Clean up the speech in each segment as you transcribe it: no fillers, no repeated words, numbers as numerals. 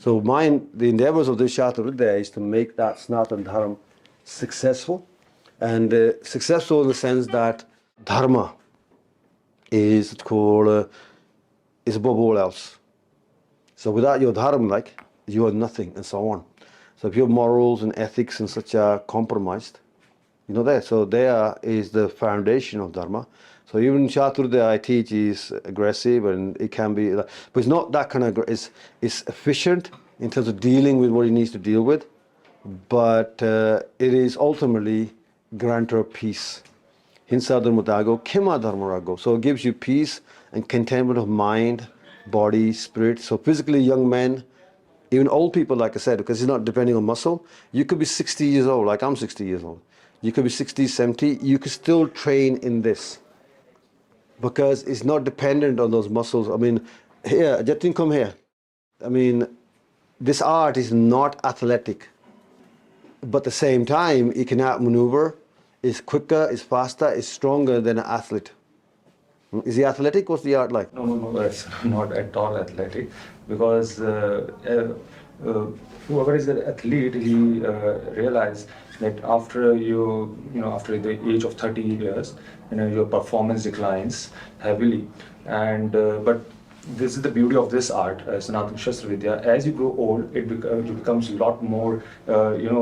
So the endeavors of this Kshatriya is to make that Sanatana Dharma successful, and successful in the sense that Dharma is called is above all else. So without your Dharma, like, you are nothing, and so on. So if your morals and ethics and such are compromised, so there is the foundation of Dharma. So even Kshatriya I teach is aggressive, and it can be, but it's not that kind of, it's efficient in terms of dealing with what it needs to deal with, but it is ultimately grantor of peace. Hinsa dharma dago, kima dharma rago. So it gives you peace and contentment of mind, body, spirit. So physically, young men, even old people, like I said, because it's not depending on muscle. You could be 60 years old, like I'm 60 years old. You could be 60, 70. You could still train in this because it's not dependent on those muscles. I mean, here, Jatin, come here. I mean, this art is not athletic, but at the same time, it can outmaneuver. It's quicker, it's faster, it's stronger than an athlete. Is he athletic? What's the art like? No, it's not at all athletic, because whoever is an athlete, he realized that after after the age of 30 years, your performance declines heavily, and but this is the beauty of this art, Sanatana Kshatriya. As you grow old, it becomes a lot more,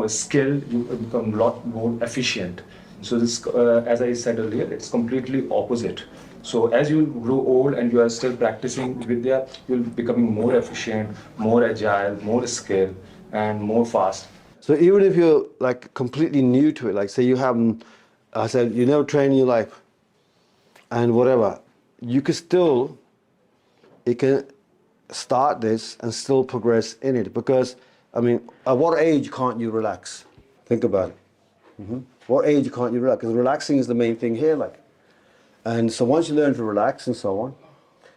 skilled. You become a lot more efficient. So this, as I said earlier, it's completely opposite. So as you grow old and you are still practicing Vidya, you'll be becoming more efficient, more agile, more skilled, and more fast. So even if you're like completely new to it, like say you haven't, I said, you never train in your life and whatever, you can start this and still progress in it. Because, I mean, at what age can't you relax? Think about it. What age can't you relax? Because relaxing is the main thing here, like. And so once you learn to relax and so on,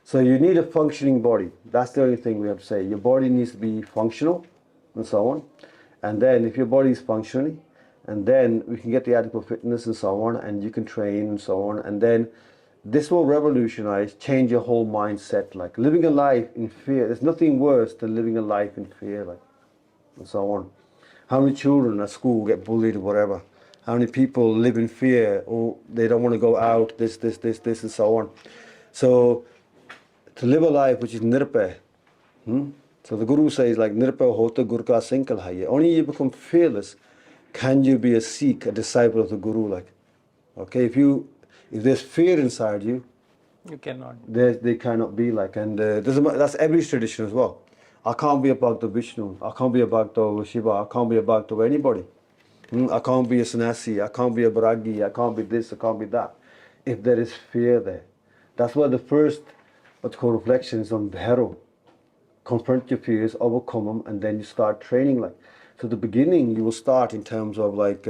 so you need a functioning body. That's the only thing we have to say. Your body needs to be functional and so on. And then if your body is functioning, and then we can get the adequate fitness and so on, and you can train and so on. And then this will revolutionize, change your whole mindset. Like living a life in fear, there's nothing worse than living a life in fear, like, and so on. How many children at school get bullied or whatever? How many people live in fear, or they don't want to go out, this, and so on. So to live a life which is nirpay. So the Guru says, like, nirpay hota Guru ka Singh kalhaiye. Only you become fearless can you be a Sikh, a disciple of the Guru. Like, okay, if there's fear inside you, you cannot. They cannot be like, and that's every tradition as well. I can't be a Bhakta Vishnu. I can't be a Bhakta Shiva. I can't be a Bhakta of anybody. I can't be a sannyasi, I can't be a baragi, I can't be this, I can't be that. If there is fear there. That's why the first, what's called reflection is on Bhairo. Confront your fears, overcome them, and then you start training. Like, so the beginning, you will start in terms of like,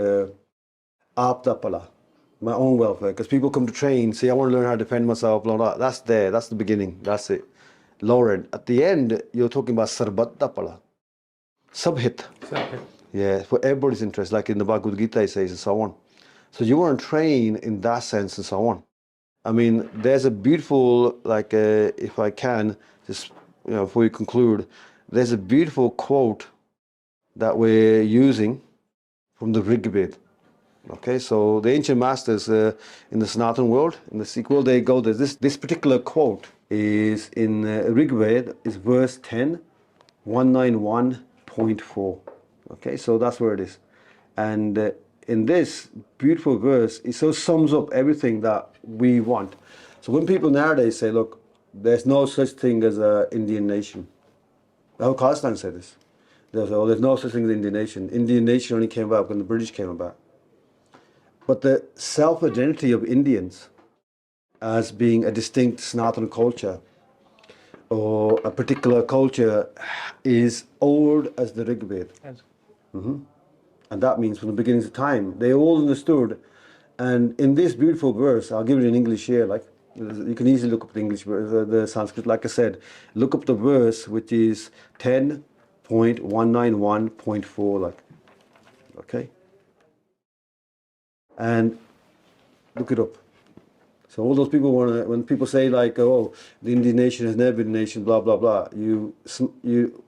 apta pala, my own welfare. Because people come to train, say, I want to learn how to defend myself, blah, blah. That's there, that's the beginning, that's it. Lower end. At the end, you're talking about sarbatta pala, subhit. Yeah, for everybody's interest, like in the Bhagavad Gita it says, and so on. So you want to train in that sense and so on. I mean, there's a beautiful, like, if I can, just, before we conclude, there's a beautiful quote that we're using from the Rig Veda. Okay, so the ancient masters in the Sanatana world, in the Sikh world, they go, there's this particular quote is in Rig Veda, is verse 10, 191.4. Okay, so that's where it is. And in this beautiful verse, it so sums up everything that we want. So when people nowadays say, look, there's no such thing as an Indian nation. The whole Kazakh said this. They say, oh, there's no such thing as Indian nation. Indian nation only came about when the British came about. But the self-identity of Indians as being a distinct Sanatana culture or a particular culture is old as the Rig Veda. Yes. And that means from the beginnings of time, they all understood. And in this beautiful verse, I'll give it in English here, like, you can easily look up the English verse, the Sanskrit, like I said, look up the verse, which is 10.191.4, like, okay? And look it up. So all those people when people say like, oh, the Indian nation has never been a nation, blah blah blah.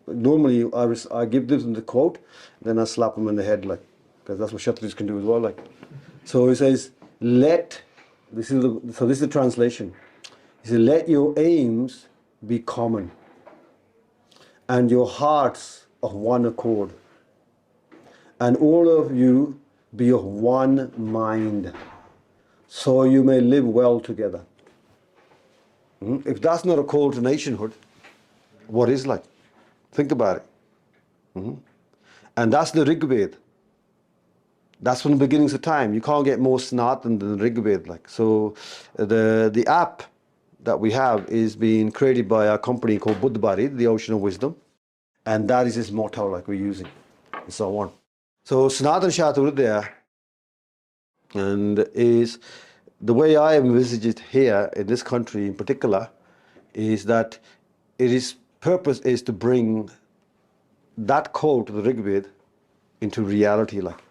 Normally I give them the quote, then I slap them in the head like, because that's what Kshatriyas can do as well like. So he says, this is the translation. He says, let your aims be common, and your hearts of one accord, and all of you be of one mind, so you may live well together. If that's not a call to nationhood, what is like? Think about it. And that's the Rig Veda. That's from the beginnings of time. You can't get more Sanatan than the Rig Veda. Like. So the app that we have is being created by a company called Buddha, the Ocean of Wisdom. And that is his motto like we're using, and so on. So Sanatan Kshatriya and is the way I envisage it here in this country in particular is that its purpose is to bring that code to the Rig Veda into reality like,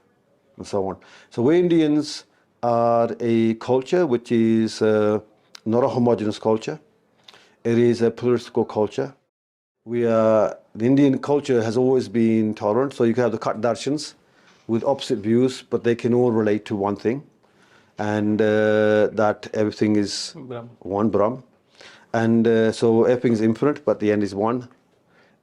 and so on. So we Indians are a culture which is not a homogeneous culture. It is a political culture. The Indian culture has always been tolerant, so you can have the Darshans with opposite views, but they can all relate to one thing, and that everything is one Brahm. And so everything is infinite, but the end is one.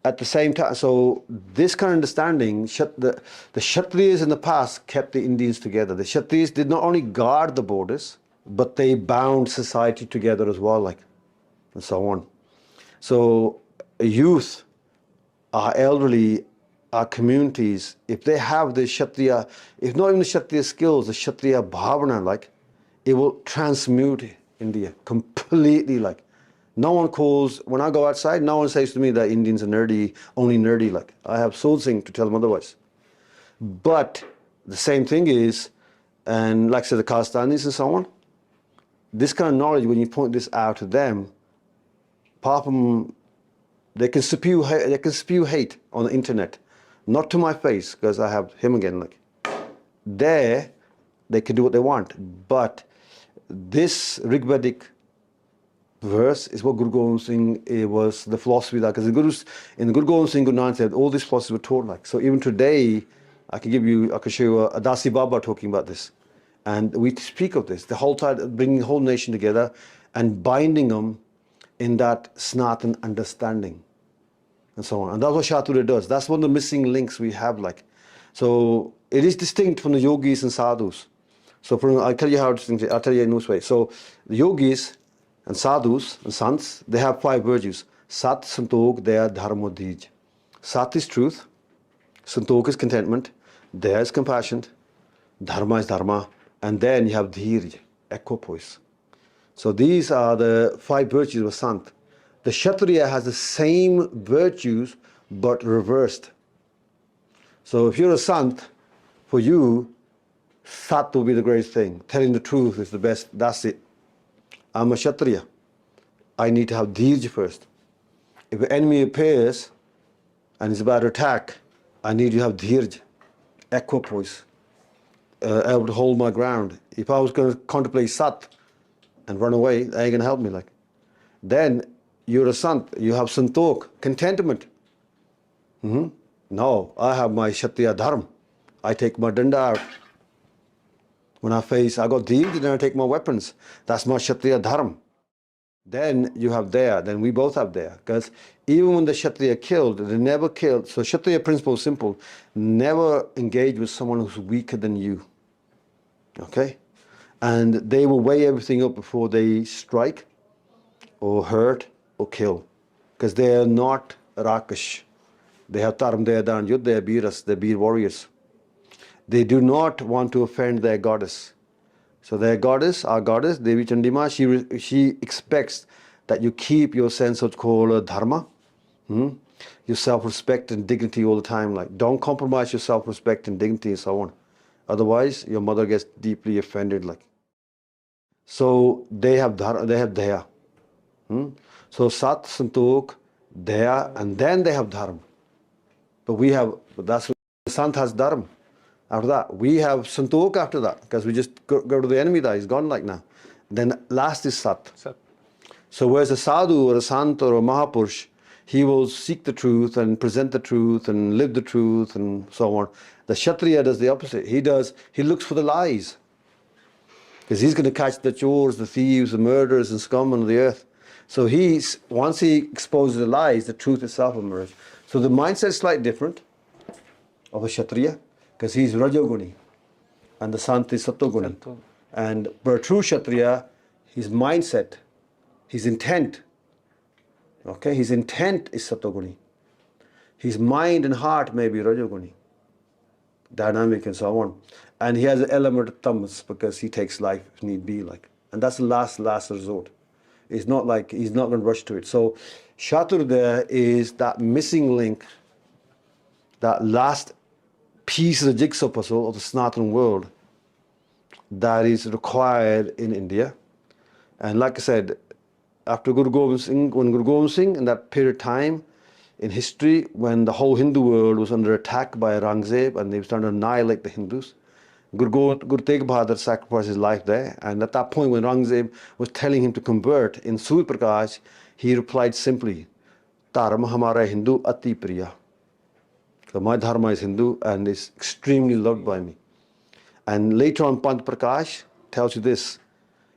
At the same time, so this kind of understanding, the Kshatriyas in the past kept the Indians together. The Kshatriyas did not only guard the borders, but they bound society together as well, like, and so on. So youth, our elderly, our communities, if they have the Kshatriya, if not even the Kshatriya skills, the Kshatriya bhavana, like, it will transmute India completely, like. No one calls, when I go outside, no one says to me that Indians are nerdy, only nerdy, like. I have Soul Singh to tell them otherwise. But the same thing is, and like I said, the Kashtanis and so on, this kind of knowledge, when you point this out to them, apart from, they can spew hate on the internet. Not to my face, because I have him again, like. There, they can do what they want. But this Rigvedic verse is what Guru Gobind Singh, it was the philosophy that, because in the Guru Gobind Singh, Guru Nanak said, all these philosophies were taught like. So even today, I can show you a Dasi Baba talking about this. And we speak of this, the whole time, bringing the whole nation together and binding them in that Sanatan understanding, and so on. And that's what Kshatriya does. That's one of the missing links we have, like. So it is distinct from the yogis and sadhus. So I'll tell you how distinct, I'll tell you in this way. So the yogis and sadhus and sants, they have 5 virtues. Sat, Santokh, Daya, Dharma, Dhij. Sat is truth, Santokh is contentment, Daya is compassion, Dharma is Dharma, and then you have Dhirj, equipoise. So these are the 5 virtues of a sant. The Kshatriya has the same virtues but reversed. So if you're a sant, for you, Sat will be the greatest thing. Telling the truth is the best, that's it. I'm a Kshatriya. I need to have Dhirj first. If an enemy appears and is about to attack, I need to have Dhirj, equipoise, able to hold my ground. If I was going to contemplate Sat and run away, that ain't going to help me. Like. Then you're a Sant, you have Santokh, contentment. No, I have my Kshatriya Dharma. I take my danda out. When I got Dhirj, then I take my weapons. That's my Kshatriya Dharma. Then you have Daya, then we both have Daya. Because even when the Kshatriya killed, they never killed. So Kshatriya principle is simple. Never engage with someone who's weaker than you. Okay? And they will weigh everything up before they strike or hurt or kill. Because they are not Rakesh. They have Taram Daya Dan Yud, they are Biras, they are Bir warriors. They do not want to offend their goddess. So their goddess, our goddess, Devi Chandima, she expects that you keep your sense of called Dharma, your self-respect and dignity all the time. Like, don't compromise your self-respect and dignity and so on. Otherwise, your mother gets deeply offended. Like, so they have Daya. So Sat, Santokh, Daya, and then they have Dharma. But that's what the Sant has Dharma. After that, we have Santokh after that, because we just go to the enemy that he's gone like now. Then last is Sat. Sat. So whereas a sadhu or a sant or a mahapurush, he will seek the truth and present the truth and live the truth and so on. The Kshatriya does the opposite. He looks for the lies. Because he's going to catch the chores, the thieves, the murderers and scum on the earth. So once he exposes the lies, the truth itself will emerge. So the mindset is slightly different of a Kshatriya, because he's Rajoguni and the Sant is Sattoguni. And for a true Kshatriya, his mindset, his intent, okay, his intent is Sattoguni. His mind and heart may be Rajoguni, dynamic and so on. And he has an element of tamas because he takes life if need be, like. And that's the last resort. It's not like he's not going to rush to it. So Kshatriya is that missing link, that last piece of the jigsaw puzzle of the Sanatana world that is required in India. And like I said, after when Guru Gobind Singh, in that period of time in history when the whole Hindu world was under attack by Aurangzeb and they were trying to annihilate the Hindus, Guru Tegh Bahadur sacrificed his life there. And at that point when Aurangzeb was telling him to convert in Surya Prakash, he replied simply, Dharma hamara Hindu ati priya. So my Dharma is Hindu and is extremely loved by me. And later on, Pant Prakash tells you this,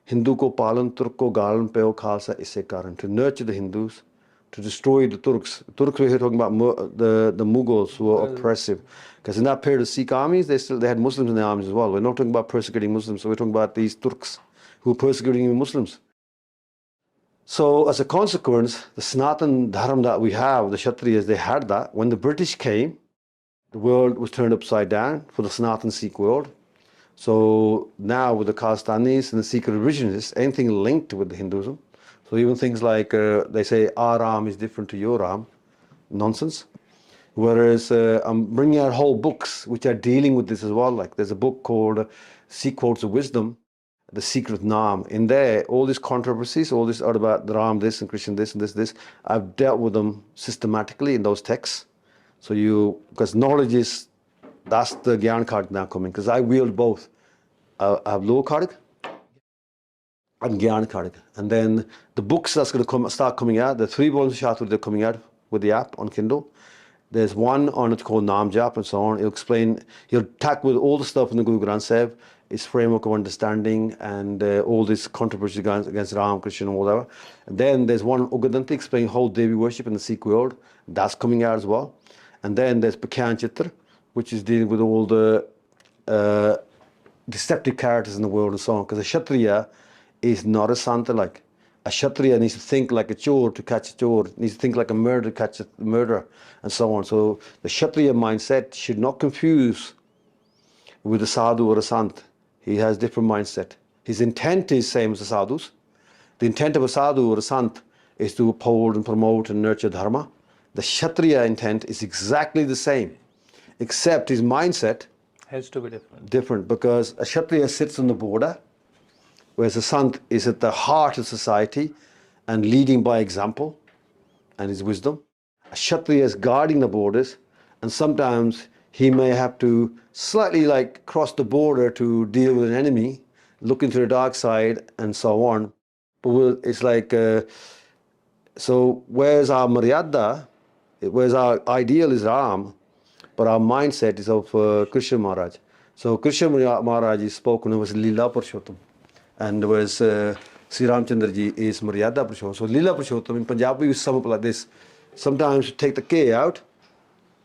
Hindu ko palan, Turk ko galan, peo khalsa isse karan, to nurture the Hindus, to destroy the Turks. The Turks were here talking about the Mughals who were oppressive. Because in that period of Sikh armies, they had Muslims in the armies as well. We're not talking about persecuting Muslims, so we're talking about these Turks who were persecuting Muslims. So as a consequence, the Sanatan Dharma that we have, the Kshatriyas, they had that. When the British came, the world was turned upside down for the Sanatan Sikh world. So now with the Khalstanis and the Sikh revisionists, anything linked with the Hinduism, so even things like they say our Ram is different to your Ram, nonsense. Whereas I'm bringing out whole books which are dealing with this as well. Like there's a book called Sikh Quotes of Wisdom, The Secret Naam. In there, all these controversies, all this are about Ram this and Krishna this and this, I've dealt with them systematically in those texts. So because knowledge is, that's the Gyan card now coming, because I wield both. I have Low Kardik and Gyan Kardik. And then the books that's going to start coming out, the 3 volumes of Kshatriya, they're coming out with the app on Kindle. There's one on it called Naam Jap and so on. He'll tackle with all the stuff in the Guru Granth Sahib, his framework of understanding and all this controversy against Ram, Krishna and whatever. And then there's one Ugadanti explaining whole Devi worship in the Sikh world. That's coming out as well. And then there's Pakyan Chitra, which is dealing with all the deceptive characters in the world and so on. Because a Kshatriya is not a Santa like. A Kshatriya needs to think like a chore to catch a chore, needs to think like a murderer to catch a murderer, and so on. So the Kshatriya mindset should not confuse with a sadhu or a sant. He has different mindset. His intent is same as the sadhus. The intent of a sadhu or a sant is to uphold and promote and nurture Dharma. The Kshatriya intent is exactly the same, except his mindset has to be different. Different, because a Kshatriya sits on the border, whereas a Sant is at the heart of society and leading by example and his wisdom. A Kshatriya is guarding the borders, and sometimes he may have to slightly like cross the border to deal with an enemy, look into the dark side and so on. But it's like, so whereas our Maryada, whereas our ideal is Ram, but our mindset is of Krishna Maharaj. So Krishna Maharaj is spoken of as Leela Purushottam. And whereas Sri Ramchandra ji is Maryada Purushottam. So Leela Purushottam in Punjabi we sum up like this. Sometimes to take the K out,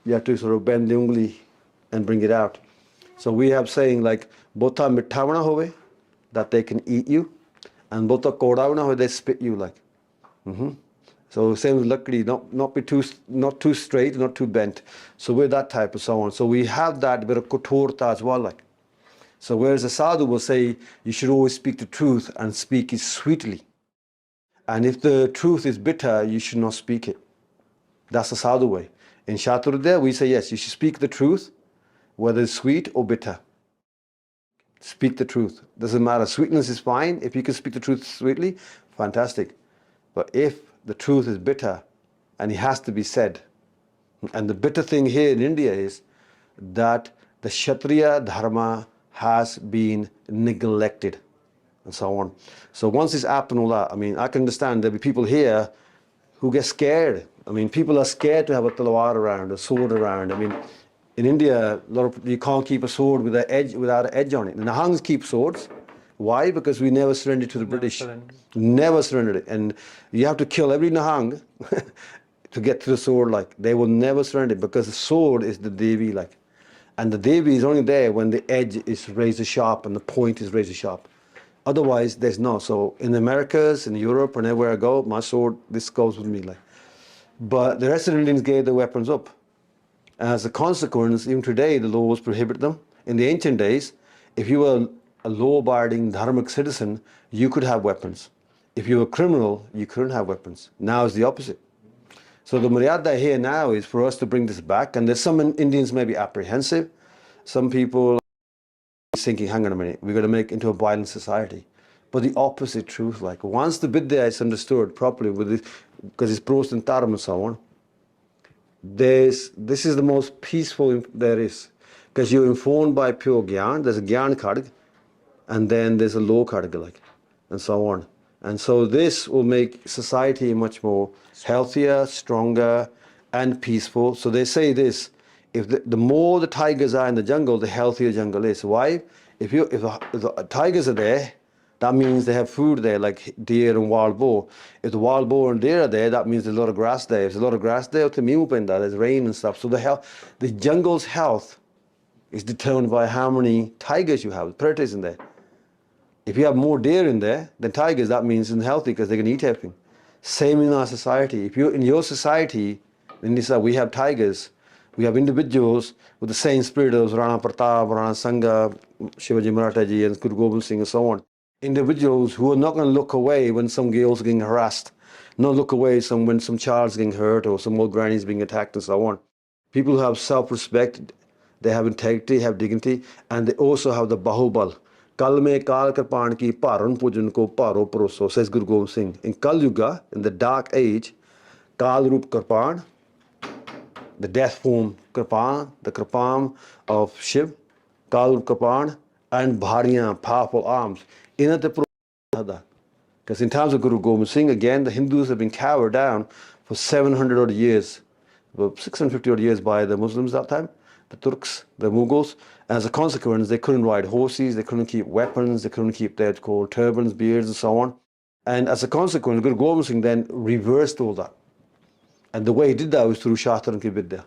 you have to sort of bend the ungli and bring it out. So we have saying like, Bota mithavana hove, that they can eat you, and Bota kodavana hove, they spit you like. So same with Lakdi, not too straight, not too bent. So we're that type of so on. So we have that bit of kotorta as well like. So whereas a sadhu will say, you should always speak the truth and speak it sweetly. And if the truth is bitter, you should not speak it. That's the sadhu way. In Kshatriya, we say, yes, you should speak the truth, whether it's sweet or bitter. Speak the truth. Doesn't matter. Sweetness is fine. If you can speak the truth sweetly, fantastic. But if the truth is bitter and it has to be said, and the bitter thing here in India is that the Kshatriya Dharma has been neglected. and so on. So once this app and all that, I mean, I can understand there'll be people here who get scared. I mean, people are scared to have a talwar around, a sword around. I mean, in India, you can't keep a sword with without an edge on it. The Nahangs keep swords. Why? Because we never surrendered to the British. Never surrendered it. And you have to kill every Nahang to get to the sword. Like, they will never surrender it, because the sword is the Devi. Like, and the Devi is only there when the edge is razor sharp and the point is razor sharp. Otherwise, there's no. So in the Americas, in Europe, and everywhere I go, my sword, this goes with me. Like, but the rest of the Indians gave their weapons up. As a consequence, even today, the laws prohibit them. In the ancient days, if you were a law-abiding dharmic citizen, you could have weapons. If you were a criminal, you couldn't have weapons. Now it's the opposite. So the Maryada here now is for us to bring this back, and there's some Indians may be apprehensive. Some people are thinking, hang on a minute, we're going to make it into a violent society. But the opposite truth, like once the Vidya is understood properly, with this, because it's pros and dharma and so on, this is the most peaceful there is. Because you're informed by pure Gyan, there's a Gyan Kharg, and then there's a low Kharg, like, and so on. And so this will make society much more healthier, stronger, and peaceful. So they say this, if the more the tigers are in the jungle, the healthier jungle is. Why? If the tigers are there, that means they have food there, like deer and wild boar. If the wild boar and deer are there, that means there's a lot of grass there. If there's a lot of grass there, there's rain and stuff. So the jungle's health is determined by how many tigers you have, predators in there. If you have more deer in there than tigers, that means it's healthy because they can eat everything. Same in our society. If you're in your society, in this, we have tigers, we have individuals with the same spirit as Rana Pratap, Rana Sangha, Shivaji Marathaji, and Guru Gobind Singh, and so on. Individuals who are not going to look away when some girl's getting harassed, not look away when some child's getting hurt or some old granny's being attacked and so on. People who have self-respect, they have integrity, have dignity, and they also have the bahubal. Kal mein kal karpan ki paran pujan ko paro proso, says Guru Gobind Singh. In Kal Yuga, in the dark age, Kal Rup Karpan, the death form Karpan, the Karpan of Shiv, Kal Rup Karpan, and Bhariyan, powerful arms. Because in times of Guru Gobind Singh, again, the Hindus have been cowered down for 700 odd years, about 650 odd years by the Muslims that time, the Turks, the Mughals. As a consequence, they couldn't ride horses, they couldn't keep weapons, they couldn't keep their turbans, beards, and so on. And as a consequence, Guru Gobind Singh then reversed all that. And the way he did that was through Shastra and Vidya.